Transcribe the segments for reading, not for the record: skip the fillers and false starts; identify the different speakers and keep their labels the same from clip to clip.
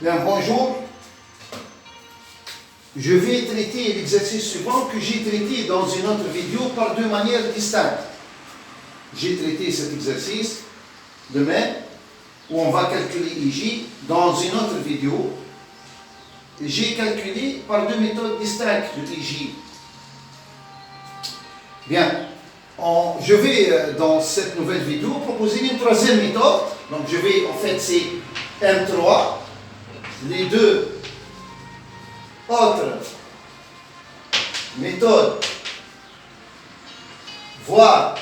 Speaker 1: Bien, bonjour. Je vais traiter l'exercice suivant que j'ai traité dans une autre vidéo par deux manières distinctes. J'ai traité cet exercice demain où on va calculer IJ. Dans une autre vidéo, j'ai calculé par deux méthodes distinctes de IJ. Bien, je vais dans cette nouvelle vidéo proposer une troisième méthode. Donc je vais, en fait, c'est M3. Les deux autres méthodes, voire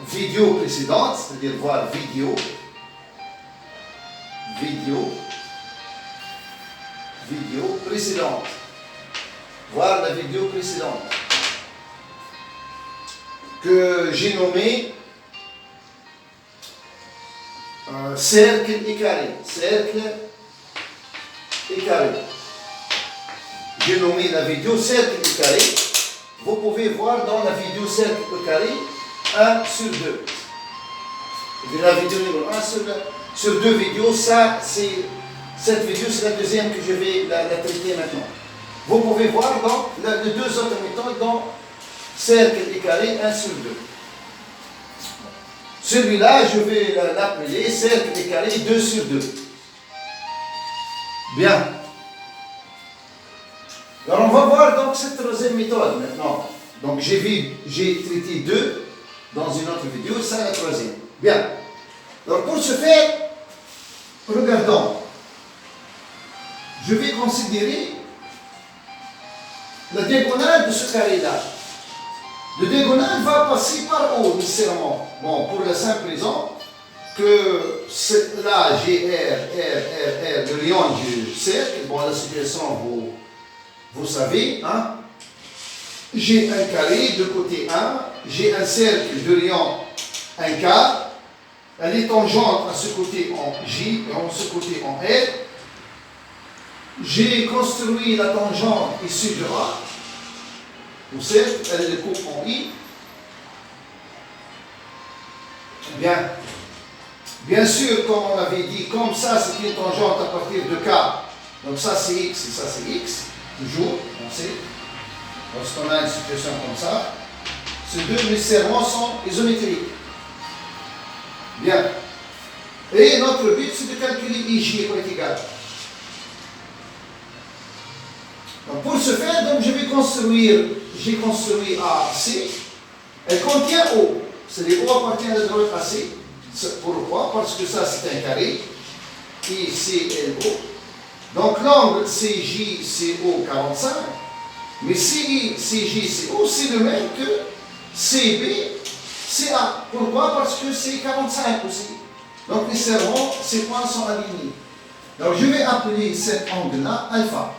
Speaker 1: vidéo précédente, c'est-à-dire voir vidéo précédente, voir la vidéo précédente, que j'ai nommé cercle et carré. Cercle et carré. J'ai nommé la vidéo cercle et carré. Vous pouvez voir dans la vidéo cercle et carré 1 sur 2. La vidéo numéro 1 sur deux vidéos. Cette vidéo, c'est la deuxième que je vais la traiter maintenant. Vous pouvez voir dans les deux autres méthodes dans cercle et carré 1 sur 2. Celui-là, je vais l'appeler cercle et carré 2 sur 2. Bien. Alors, on va voir donc cette troisième méthode maintenant. Donc, j'ai traité 2 dans une autre vidéo, ça la troisième. Bien. Alors, pour ce faire, regardons. Je vais considérer la diagonale de ce carré-là. Le diagonale va passer par haut, nécessairement. Bon, pour la simple raison que là, j'ai R, le rayon du cercle. Bon, la situation, vous savez, hein. J'ai un carré de côté 1, j'ai un cercle de rayon 1 quart. Elle est tangente à ce côté en J et à ce côté en R. J'ai construit la tangente issue de A. Au cercle, elle le coupe en I. Bien sûr, comme on avait dit, comme ça c'est une tangente à partir de K, donc ça c'est X et ça c'est X, toujours, on sait, lorsqu'on a une situation comme ça, ces deux nécessairement sont isométriques. Bien. Et notre but c'est de calculer IJ pour être égal. Donc pour ce faire, donc, j'ai construit AC, elle contient O, c'est-à-dire O appartient à la droite AC. Pourquoi? Parce que ça c'est un carré, ICLO. Donc l'angle CJCO 45, mais CJCO c'est le même que CBCA. Pourquoi? Parce que c'est 45 aussi. Donc nécessairement, ces points sont alignés. Alors je vais appeler cet angle-là alpha.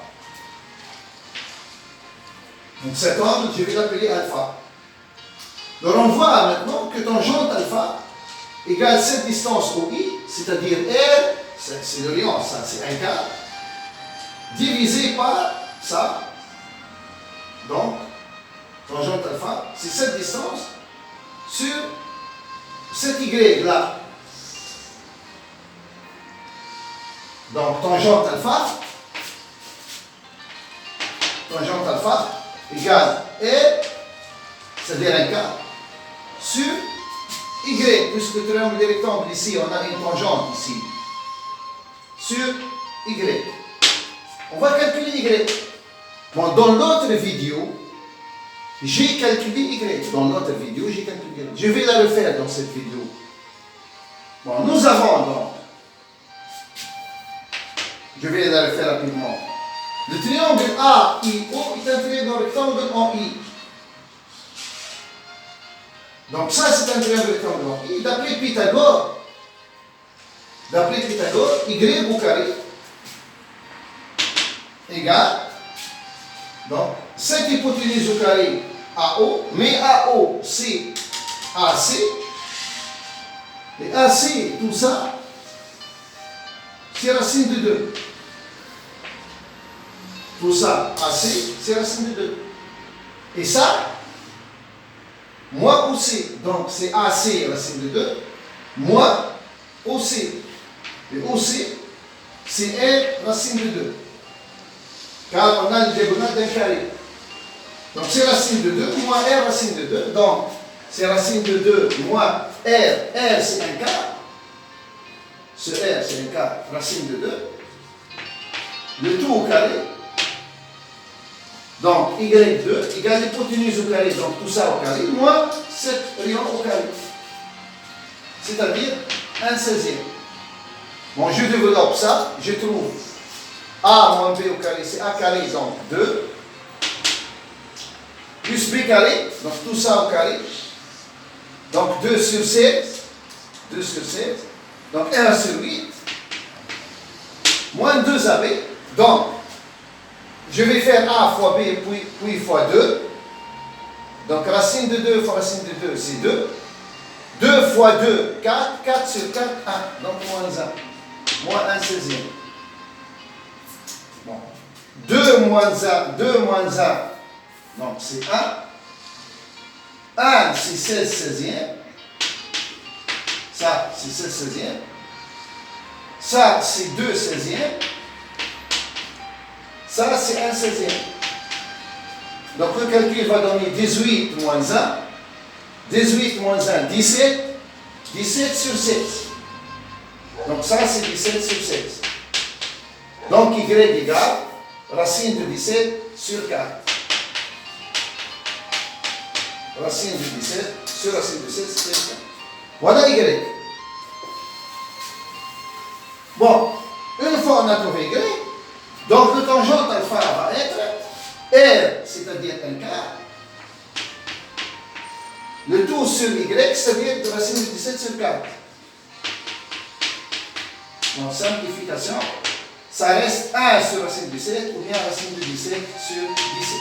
Speaker 1: Donc cet angle, je vais l'appeler alpha. Alors on voit maintenant que tangente alpha égale cette distance OI, c'est-à-dire R, c'est le rayon, ça c'est 1 quart, divisé par ça. Donc, tangente alpha, c'est cette distance sur cet Y là. Donc, tangente alpha égale R, c'est-à-dire 1 quart, sur Y, puisque le triangle des rectangles ici, on a une tangente ici, sur Y. On va calculer Y. Bon, dans l'autre vidéo, j'ai calculé Y. Dans l'autre vidéo, j'ai calculé Y. Je vais la refaire dans cette vidéo. Bon, nous avons donc, je vais la refaire rapidement. Le triangle AIO est un triangle rectangle en I. Donc ça c'est un triangle rectangle en I. D'après Pythagore, Y au carré égale, donc cette hypoténuse au carré AO, mais AO c'est AC, et AC, tout ça, c'est racine de 2. Tout ça, AC, c'est racine de 2. Et ça, moins OC, donc c'est AC racine de 2, moins OC. Et aussi, c'est R racine de 2. Car on a le diagonale d'un carré. Donc c'est racine de 2 moins R racine de 2. Donc c'est racine de 2 moins R. R c'est un quart. Ce R c'est un quart racine de 2. Le tout au carré. Donc Y2 égale l'hypoténuse au carré. Donc tout ça au carré moins 7 rayons au carré. C'est-à-dire 1/16e. Bon, je développe ça, je trouve A moins B au carré, c'est A carré, donc 2. Plus B carré, donc tout ça au carré. Donc 2 sur 16. 2 sur 16. Donc 1 sur 8. Moins 2AB. Donc, je vais faire A fois B, puis fois 2. Donc racine de 2 fois racine de 2, c'est 2. 2 fois 2, 4. 4 sur 4, 1. Donc moins 1. Moins 1/16e. Bon. 2 moins 1, 2 moins 1. Donc c'est 1. 1, c'est 16/16e. Ça, c'est 16/16e. Ça, c'est 2/16e. Ça, c'est 1/16e. Donc le calcul va donner 18 moins 1. 18 moins 1, 17. 17 sur 16. Donc ça, c'est 17 sur 16. Donc Y égale racine de 17 sur 4. Racine de 17 sur racine de 16 sur 4. Voilà Y. Bon, une fois on a trouvé Y, donc le tangente alpha va être R, c'est-à-dire un quart. Le tout sur Y, c'est-à-dire de racine de 17 sur 4. En simplification, ça reste 1 sur racine de 17 ou bien racine de 17 sur 17.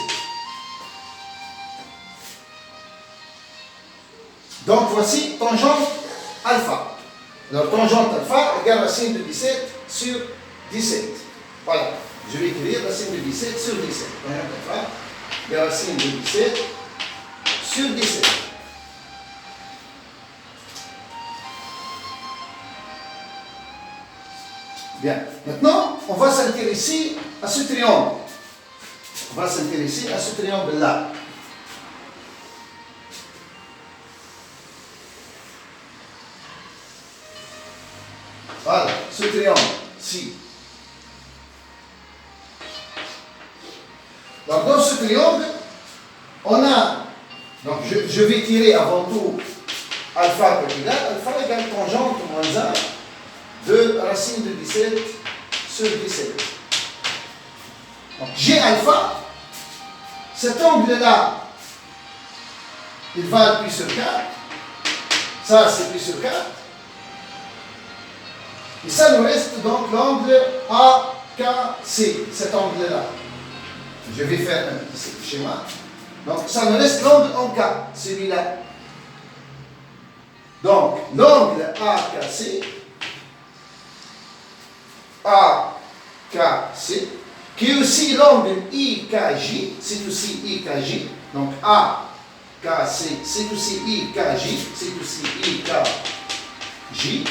Speaker 1: Donc voici tangente alpha. Alors tangente alpha égale racine de 17 sur 17. Voilà. Je vais écrire racine de 17 sur 17. Tangente alpha égale racine de 17 sur 17. Bien. Maintenant, on va s'intéresser à ce triangle. On va s'intéresser à ce triangle-là. Voilà, ce triangle-ci. Donc, dans ce triangle, on a, donc je vais tirer avant tout alpha égale tangente moins 1 de racine de 17 sur 17. Donc G alpha, cet angle-là, il va être pi sur 4. Ça, c'est pi sur 4. Et ça nous reste donc l'angle AKC, cet angle-là. Je vais faire un petit schéma. Donc ça nous reste l'angle en K, celui-là. Donc l'angle AKC, qui est aussi l'angle IKJ, c'est aussi IKJ. Donc AKC, c'est aussi IKJ, c'est aussi IKJ.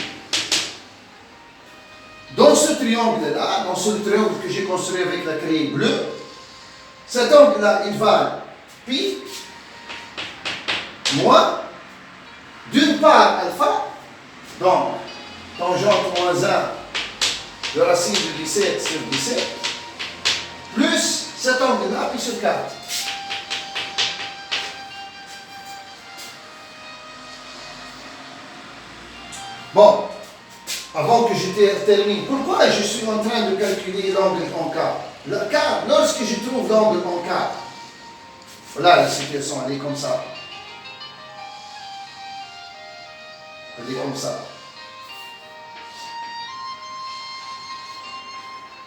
Speaker 1: Dans ce triangle-là, dans ce triangle que j'ai construit avec la craie bleue, cet angle-là, il va pi moins, d'une part alpha, donc tangente moins 1 de racine de 17 sur 17, plus cet angle-là, pi sur 4. Bon, avant que je termine, pourquoi je suis en train de calculer l'angle en K? Car lorsque je trouve l'angle en K, voilà la situation, elle est comme ça. Elle est comme ça.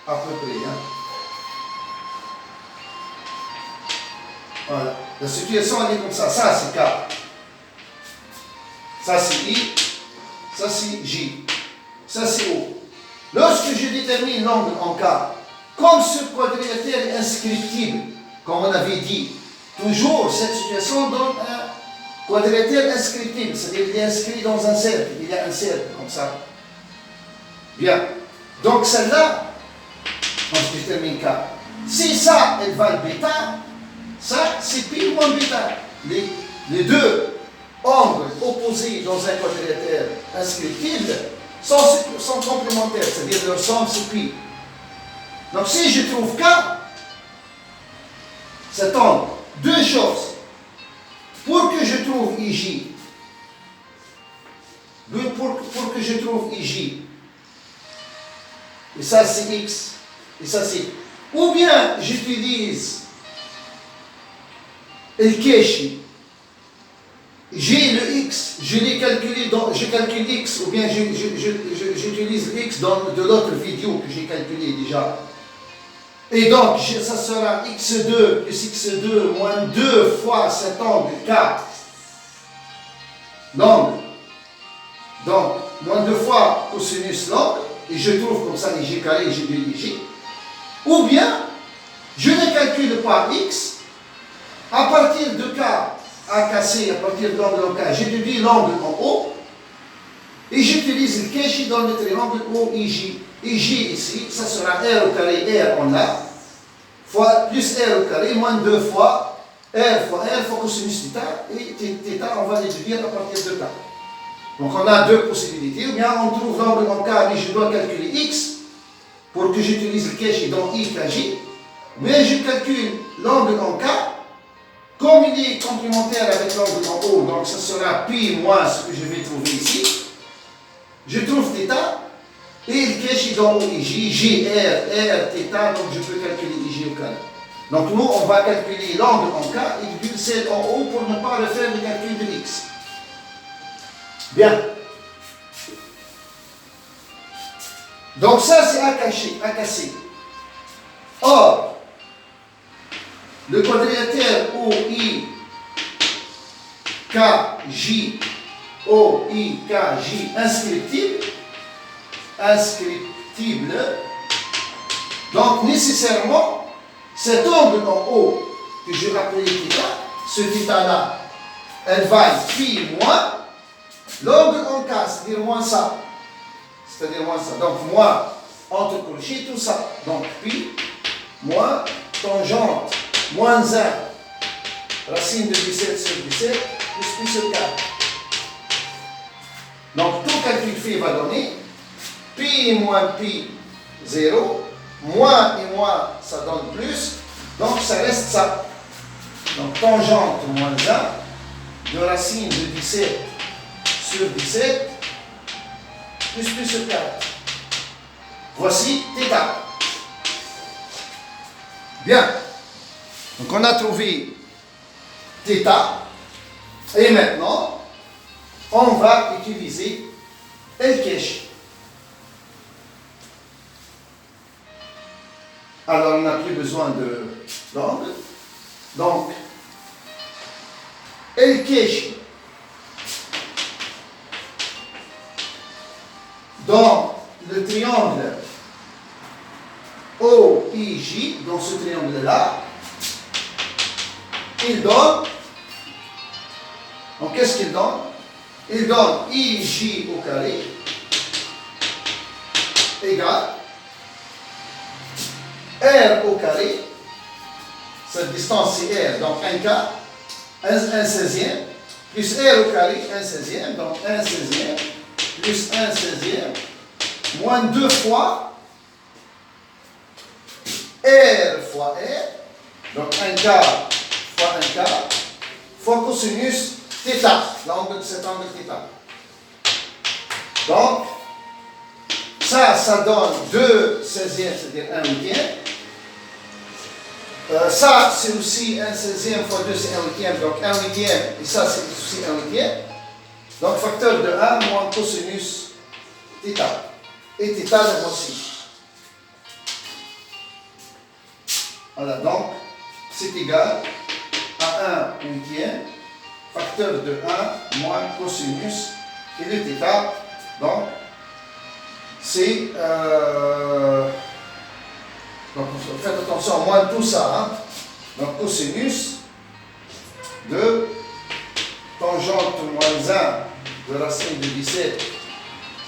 Speaker 1: À peu près, hein. Voilà. La situation, elle est comme ça. Ça, c'est K. Ça, c'est I. Ça, c'est J. Ça, c'est O. Lorsque je détermine l'angle en K, comme ce quadrilatère est inscriptible, comme on avait dit, toujours cette situation donne un quadrilatère inscriptible, c'est-à-dire qu'il est inscrit dans un cercle. Il y a un cercle comme ça. Bien. Donc celle-là, je termine K. Si ça, elle va le bêta, ça, c'est pi moins bêta. Les deux angles opposés dans un quadrilatère inscriptible sont complémentaires, c'est-à-dire leur somme, c'est pi. Donc si je trouve K, cet angle, deux choses. Pour que je trouve IJ, pour que je trouve IJ, et ça c'est X, et ça c'est... Ou bien j'utilise le Keshi, j'ai le X, je l'ai calculé, je calcule X, ou bien j'utilise X de l'autre vidéo que j'ai calculé déjà. Et donc, ça sera x2 plus x2 moins 2 fois cet angle K. L'angle. Donc, moins 2 fois cosinus l'angle. Et je trouve comme ça l'IG carré et j'ai de l'IG. Ou bien, je ne calcule pas x. À partir de K à casser, à partir de l'angle en K, j'étudie l'angle en haut. Et j'utilise le Keshi dans le triangle OIJ. IJ ici, ça sera R au carré, R en A, fois plus R au carré, moins 2 fois R fois cosinus θ, et θ, on va l'étudier à partir de K. Donc on a deux possibilités, ou bien on trouve l'angle en K, mais je dois calculer X, pour que j'utilise le Keshi dans I, KJ, mais je calcule l'angle en K, comme il est complémentaire avec l'angle en haut, donc ça sera pi moins ce que je vais trouver ici, je trouve θ, et le Keshi dans OIJ, J, R, θ, donc je peux calculer IJ au carré. Donc nous, on va calculer l'angle en K et du celle en haut pour ne pas refaire le calcul de X. Bien. Donc ça, c'est à casser. Or, le quadrilatère OI, KJ, OI, KJ inscriptible. Donc nécessairement, cet angle en haut que je rappelais θ, ce θ là, elle vaille pi moins l'angle en K, c'est-à-dire moins ça. Donc moins entre crochets, tout ça. Donc pi moins tangente moins 1 racine de 17 sur 17 plus pi sur 4. Donc tout calcul fait va donner pi moins pi 0, moins et moins ça donne plus, donc ça reste ça. Donc tangente moins 1 de racine de 17 sur 17 plus pi sur 4. Voici θ. Bien. Donc on a trouvé θ et maintenant on va utiliser le Keshi. Alors, on n'a plus besoin d'angle. Donc, el Keshi dans le triangle OIJ, dans ce triangle-là, il donne, donc qu'est-ce qu'il donne? Il donne IJ au carré égale R au carré, cette distance c'est R, donc 1 quart, 1 16e, plus R au carré, 1 16e, donc 1 16e, plus 1 16e, moins 2 fois R fois R, donc 1 quart fois 1 quart, fois cosinus θ, l'angle de cet angle θ. Donc, ça donne 2 16e, c'est-à-dire 1 huitième. Ça, c'est aussi 1 16e fois 2, c'est 1 huitième, donc 1 huitième, et ça, c'est aussi 1 huitième. Donc, facteur de 1 moins cosinus θ. Et θ, le voici. Voilà, donc, c'est égal à 1 huitième, facteur de 1 moins cosinus, et le θ, donc, c'est... donc, faites attention, moins tout ça. Hein. Donc, cosinus de tangente moins 1 de racine de 17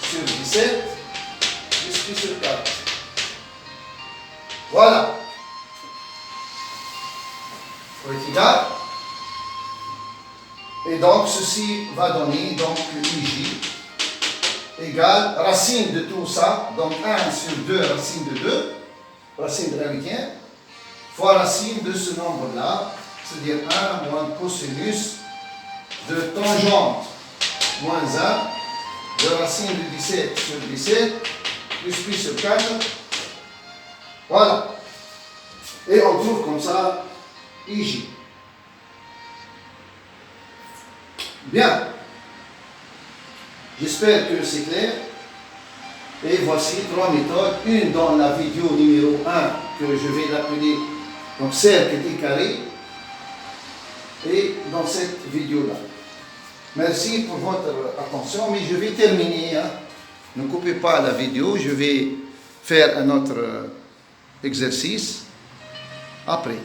Speaker 1: sur 17 plus pi sur 4. Voilà. Est égal. Et donc, ceci va donner donc IJ égale racine de tout ça, donc 1 sur 2 racine de 2, racine de la huitième, fois racine de ce nombre-là, c'est-à-dire 1 moins cosinus de tangente moins 1 de racine de 17 sur 17 plus pi sur 4. Voilà. Et on trouve comme ça IJ. Bien. J'espère que c'est clair. Et voici 3 méthodes. Une dans la vidéo numéro 1 que je vais l'appeler donc cercle et carré. Et dans cette vidéo-là. Merci pour votre attention, mais je vais terminer. Hein. Ne coupez pas la vidéo, je vais faire un autre exercice après.